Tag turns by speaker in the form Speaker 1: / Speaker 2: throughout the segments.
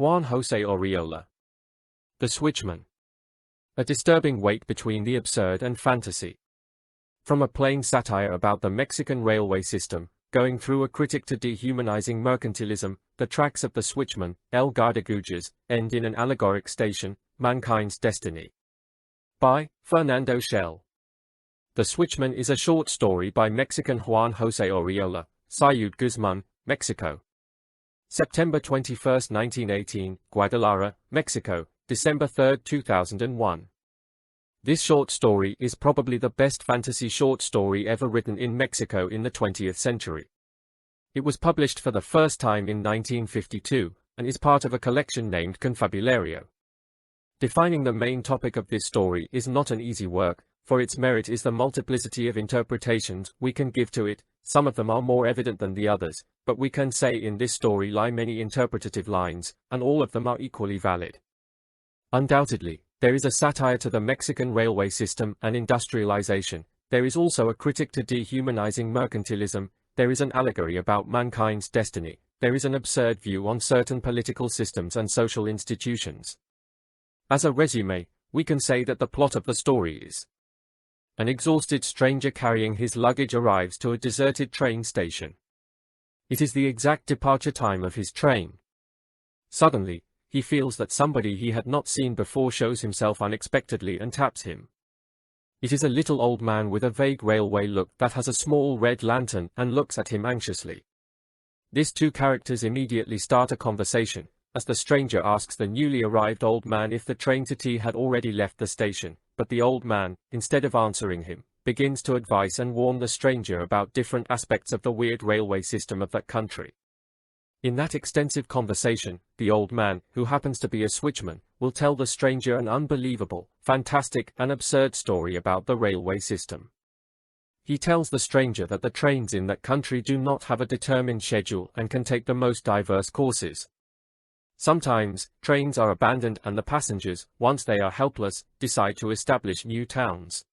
Speaker 1: Juan José Arreola. The Switchman. A disturbing weight between the absurd and fantasy. From a plain satire about the Mexican railway system, going through a critic to dehumanizing mercantilism, the tracks of the Switchman, El Guardagujas, end in an allegoric station, Mankind's Destiny. By Fernando Chelle. The Switchman is a short story by Mexican Juan José Arreola, Ciudad Guzman, Mexico. September 21, 1918, Guadalajara, Mexico, December 3, 2001. This short story is probably the best fantasy short story ever written in Mexico in the 20th century. It was published for the first time in 1952, and is part of a collection named Confabulario. Defining the main topic of this story is not an easy work, for its merit is the multiplicity of interpretations we can give to it. Some of them are more evident than the others, but we can say in this story lie many interpretative lines, and all of them are equally valid. Undoubtedly, there is a satire to the Mexican railway system and industrialization. There is also a critic to dehumanizing mercantilism. There is an allegory about mankind's destiny. There is an absurd view on certain political systems and social institutions. As a resume, we can say that the plot of the story is: an exhausted stranger carrying his luggage arrives to a deserted train station. It is the exact departure time of his train. Suddenly, he feels that somebody he had not seen before shows himself unexpectedly and taps him. It is a little old man with a vague railway look that has a small red lantern and looks at him anxiously. These two characters immediately start a conversation, as the stranger asks the newly arrived old man if the train to T had already left the station, but the old man, instead of answering him, begins to advise and warn the stranger about different aspects of the weird railway system of that country. In that extensive conversation, the old man, who happens to be a switchman, will tell the stranger an unbelievable, fantastic, and absurd story about the railway system. He tells the stranger that the trains in that country do not have a determined schedule and can take the most diverse courses. Sometimes, trains are abandoned and the passengers, once they are helpless, decide to establish new towns.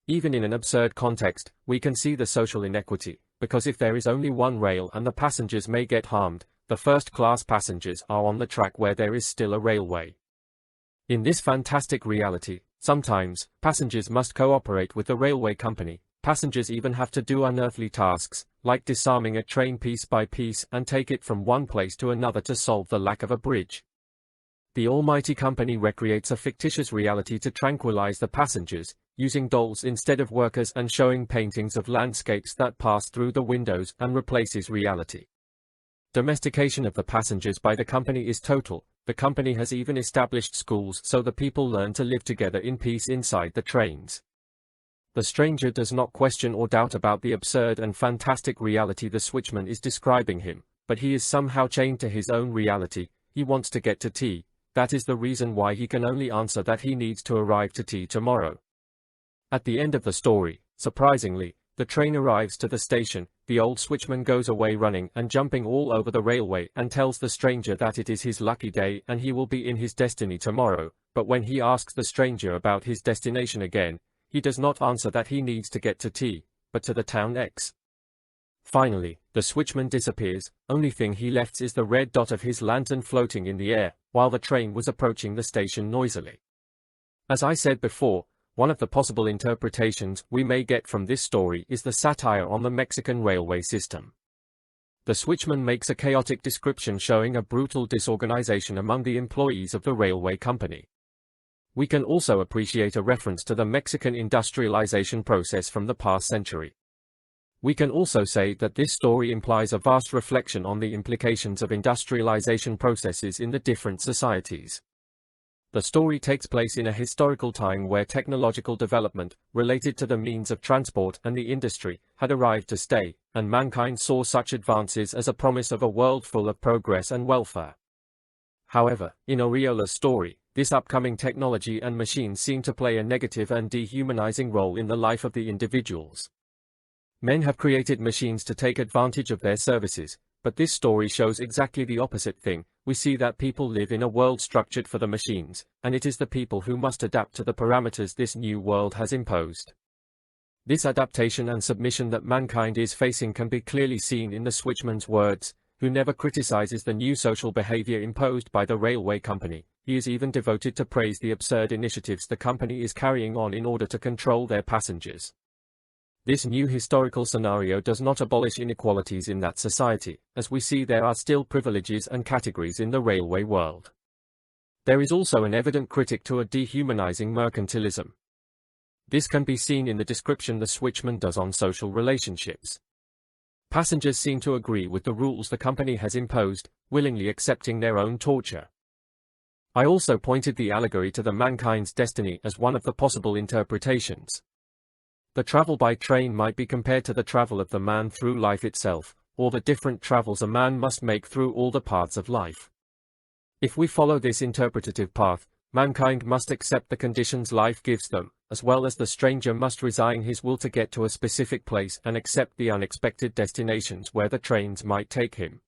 Speaker 1: Even in an absurd context, we can see the social inequity, because if there is only one rail and the passengers may get harmed, the first-class passengers are on the track where there is still a railway. In this fantastic reality, sometimes, passengers must cooperate with the railway company. Passengers even have to do unearthly tasks, like disarming a train piece by piece and take it from one place to another to solve the lack of a bridge. The almighty company recreates a fictitious reality to tranquilize the passengers, using dolls instead of workers and showing paintings of landscapes that pass through the windows and replaces reality. Domestication of the passengers by the company is total. The company has even established schools so the people learn to live together in peace inside the trains. The stranger does not question or doubt about the absurd and fantastic reality the switchman is describing him, but he is somehow chained to his own reality. He wants to get to T. That is the reason why he can only answer that he needs to arrive to T tomorrow. At the end of the story, surprisingly, the train arrives to the station. The old switchman goes away running and jumping all over the railway and tells the stranger that it is his lucky day and he will be in his destiny tomorrow, but when he asks the stranger about his destination again, he does not answer that he needs to get to T, but to the town X. Finally, the switchman disappears. Only thing he left is the red dot of his lantern floating in the air, while the train was approaching the station noisily. As I said before, one of the possible interpretations we may get from this story is the satire on the Mexican railway system. The switchman makes a chaotic description showing a brutal disorganization among the employees of the railway company. We can also appreciate a reference to the Mexican industrialization process from the past century. We can also say that this story implies a vast reflection on the implications of industrialization processes in the different societies. The story takes place in a historical time where technological development, related to the means of transport and the industry, had arrived to stay, and mankind saw such advances as a promise of a world full of progress and welfare. However, in Arreola's story, this upcoming technology and machines seem to play a negative and dehumanizing role in the life of the individuals. Men have created machines to take advantage of their services, but this story shows exactly the opposite thing. We see that people live in a world structured for the machines, and it is the people who must adapt to the parameters this new world has imposed. This adaptation and submission that mankind is facing can be clearly seen in the switchman's words. who never criticizes the new social behavior imposed by the railway company. He is even devoted to praise the absurd initiatives the company is carrying on in order to control their passengers. This new historical scenario does not abolish inequalities in that society, as we see there are still privileges and categories in the railway world. There is also an evident critic to a dehumanizing mercantilism. This can be seen in the description the switchman does on social relationships. Passengers seem to agree with the rules the company has imposed, willingly accepting their own torture. I also pointed the allegory to the mankind's destiny as one of the possible interpretations. The travel by train might be compared to the travel of the man through life itself, or the different travels a man must make through all the paths of life. If we follow this interpretative path, mankind must accept the conditions life gives them, as well as the stranger must resign his will to get to a specific place and accept the unexpected destinations where the trains might take him.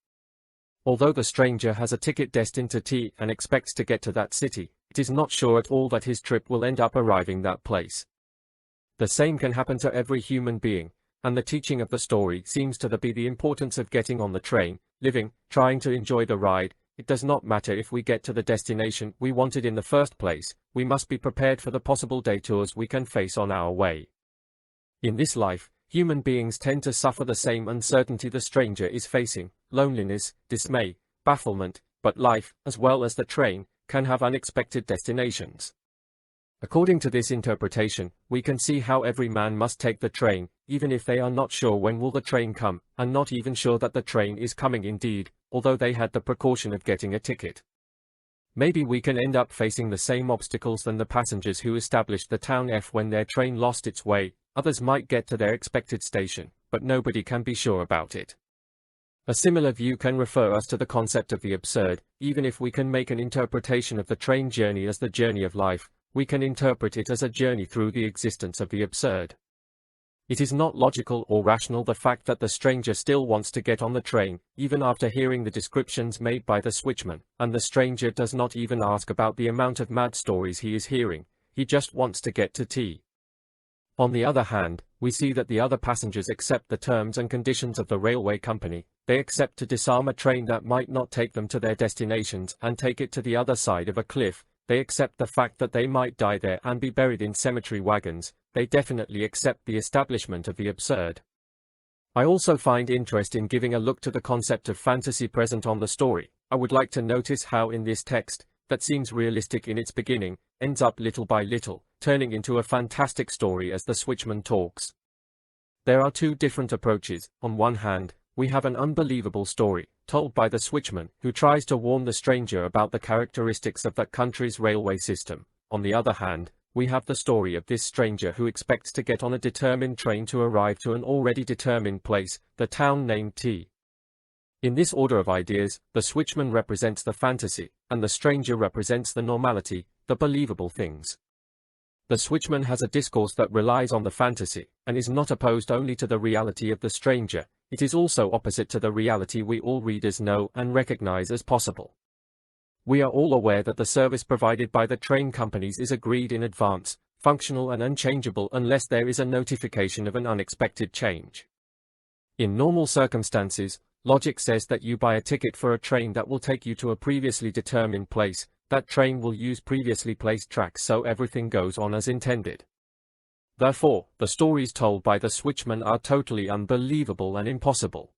Speaker 1: Although the stranger has a ticket destined to T and expects to get to that city, it is not sure at all that his trip will end up arriving that place. The same can happen to every human being, and the teaching of the story seems to be the importance of getting on the train, living, trying to enjoy the ride. It does not matter if we get to the destination we wanted in the first place, we must be prepared for the possible detours we can face on our way. In this life, human beings tend to suffer the same uncertainty the stranger is facing, loneliness, dismay, bafflement, but life, as well as the train, can have unexpected destinations. According to this interpretation, we can see how every man must take the train, even if they are not sure when will the train come, and not even sure that the train is coming indeed, although they had the precaution of getting a ticket. Maybe we can end up facing the same obstacles than the passengers who established the town F when their train lost its way. Others might get to their expected station, but nobody can be sure about it. A similar view can refer us to the concept of the absurd. Even if we can make an interpretation of the train journey as the journey of life, we can interpret it as a journey through the existence of the absurd. It is not logical or rational the fact that the stranger still wants to get on the train, even after hearing the descriptions made by the switchman, and the stranger does not even ask about the amount of mad stories he is hearing, he just wants to get to T. On the other hand, we see that the other passengers accept the terms and conditions of the railway company. They accept to disarm a train that might not take them to their destinations and take it to the other side of a cliff. They accept the fact that they might die there and be buried in cemetery wagons. They definitely accept the establishment of the absurd. I also find interest in giving a look to the concept of fantasy present on the story. I would like to notice how in this text, that seems realistic in its beginning, ends up little by little, turning into a fantastic story as the switchman talks. There are two different approaches. On one hand, we have an unbelievable story, told by the switchman, who tries to warn the stranger about the characteristics of that country's railway system. On the other hand, we have the story of this stranger who expects to get on a determined train to arrive to an already determined place, the town named T. In this order of ideas, the switchman represents the fantasy, and the stranger represents the normality, the believable things. The switchman has a discourse that relies on the fantasy, and is not opposed only to the reality of the stranger. It is also opposite to the reality we all readers know and recognize as possible. We are all aware that the service provided by the train companies is agreed in advance, functional and unchangeable unless there is a notification of an unexpected change. In normal circumstances, logic says that you buy a ticket for a train that will take you to a previously determined place. That train will use previously placed tracks so everything goes on as intended. Therefore, the stories told by the switchman are totally unbelievable and impossible.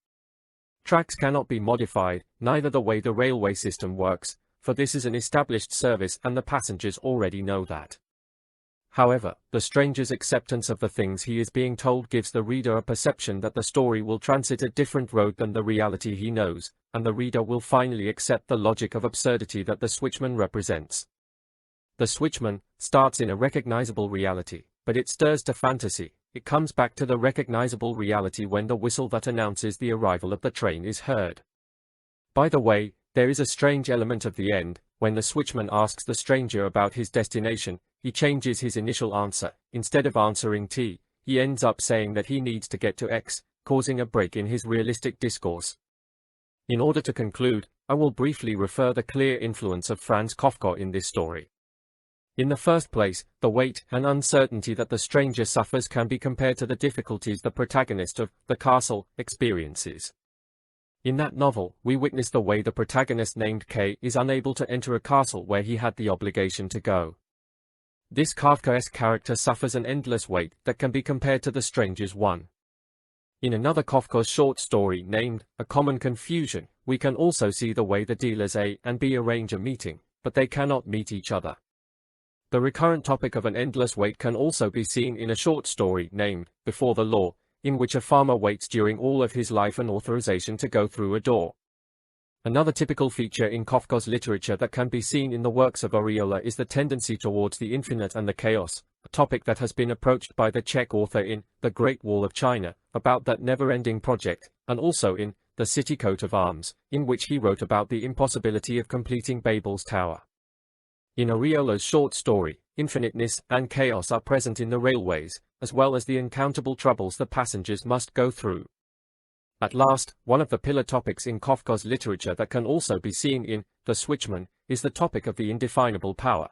Speaker 1: Tracks cannot be modified, neither the way the railway system works, for this is an established service and the passengers already know that. However, the stranger's acceptance of the things he is being told gives the reader a perception that the story will transit a different road than the reality he knows, and the reader will finally accept the logic of absurdity that the switchman represents. The switchman starts in a recognizable reality, but it stirs to fantasy. It comes back to the recognizable reality when the whistle that announces the arrival of the train is heard. By the way, there is a strange element of the end. When the switchman asks the stranger about his destination, he changes his initial answer. Instead of answering T, he ends up saying that he needs to get to X, causing a break in his realistic discourse. In order to conclude, I will briefly refer the clear influence of Franz Kafka in this story. In the first place, the weight and uncertainty that the stranger suffers can be compared to the difficulties the protagonist of The Castle experiences. In that novel, we witness the way the protagonist named K is unable to enter a castle where he had the obligation to go. This Kafkaesque character suffers an endless wait that can be compared to the stranger's one. In another Kafka's short story named A Common Confusion, we can also see the way the dealers A and B arrange a meeting, but they cannot meet each other. The recurrent topic of an endless wait can also be seen in a short story named Before the Law, in which a farmer waits during all of his life an authorization to go through a door. Another typical feature in Kafka's literature that can be seen in the works of Arriola is the tendency towards the infinite and the chaos, a topic that has been approached by the Czech author in The Great Wall of China, about that never-ending project, and also in The City Coat of Arms, in which he wrote about the impossibility of completing Babel's Tower. In Arriola's short story, infiniteness and chaos are present in the railways, as well as the uncountable troubles the passengers must go through. At last, one of the pillar topics in Kafka's literature that can also be seen in The Switchman is the topic of the indefinable power.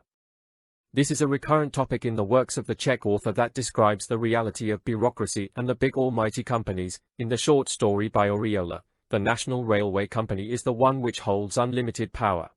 Speaker 1: This is a recurrent topic in the works of the Czech author that describes the reality of bureaucracy and the big almighty companies. In the short story by Arriola, the National Railway Company is the one which holds unlimited power.